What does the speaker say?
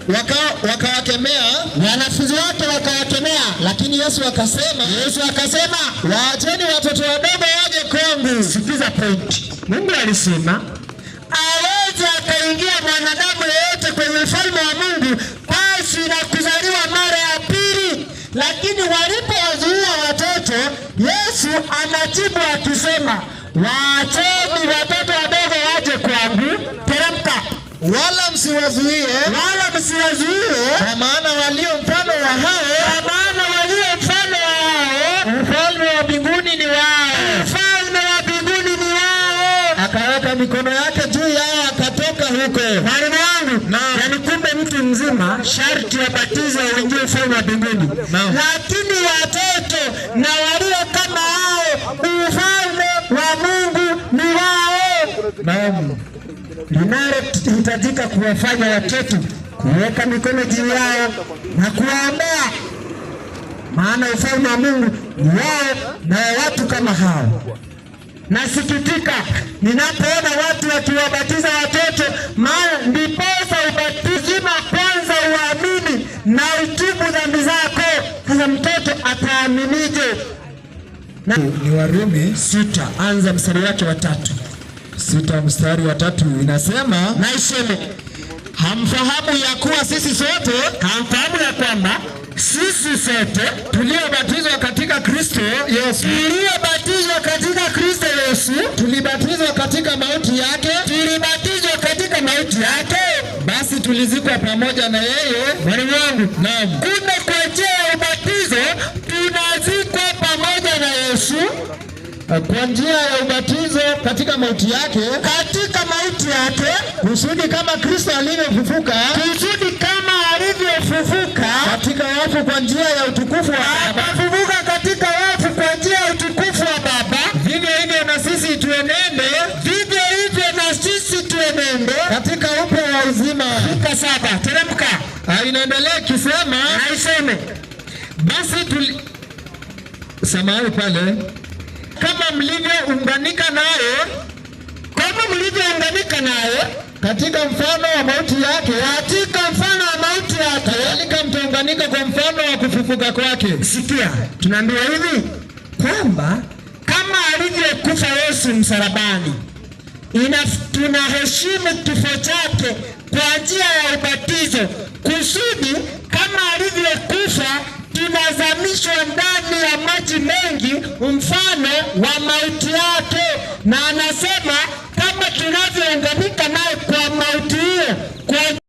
wakawakemea, wanafunzi wake wakawakemea, lakini Yesu akasema, waacheni watoto wadogo waje kwangu. Sikiza point. Mungu alisema aweze akaingia mwanadamu yeyote kwenye ufalme wa Mungu basi na kuzaliwa mara ya pili. Lakini walipowazuia watoto, Yesu anajibu akisema, waacheni watoto wadogo waje kwangu. Teremka. Wala msiwazuie, kwa maana walio mfano wa hao, ufalme wa mbinguni ni wao. Akaweka mikono yake juu yao akatoka huko. Mwalimu wangu, yani kumbe mtu mzima sharti abatizwe uingie ufalme wa mbinguni. Lakini watoto na walio kama hao, ufalme wa Mungu ni wao. Linalohitajika kuwafanya watoto kuweka mikono juu yao na kuwaombea, maana ufalme wa Mungu ni wao na watu kama hao. Nasikitika ninapoona watu wakiwabatiza watoto, maana ndiposa ubatizima kwanza uamini na utubu dhambi zako. Sasa mtoto ataaminije? Ni Warumi 6 anza mstari wake wa 3. 6 mstari wa 3 inasema, na iseme, hamfahamu ya kuwa sisi sote, hamfahamu ya kwamba sisi sote tuliobatizwa katika Kristo Yesu, tulibatizwa katika mauti yake, basi tulizikwa pamoja na yeye. Mwalimu wangu, naam. Kumbe kwa njia ya ubatizo tunazikwa pamoja na Yesu, kwa njia ya ubatizo katika mauti yake, kusudi kama Kristo alivyofufuka katika wafu kwa njia ya utukufu wa Baba, vivyo hivyo na sisi tuenende katika upeo wa uzima. Luka 7. Teremka. Inaendelea kisema, basi samahani pale, kama mlivyounganika naye katika mfano wa mauti yake, kadhalika mtaunganika kwa mfano wa kufufuka kwake. Sikia, tunaambiwa hivi kwamba kama alivyokufa Yesu msalabani, tunaheshimu kifo chake kwa njia ya ubatizo, kusudi kama alivyokufa tunazamishwa ndani ya maji mengi mfano wa mauti yake. Na anasema kama tunavyounganika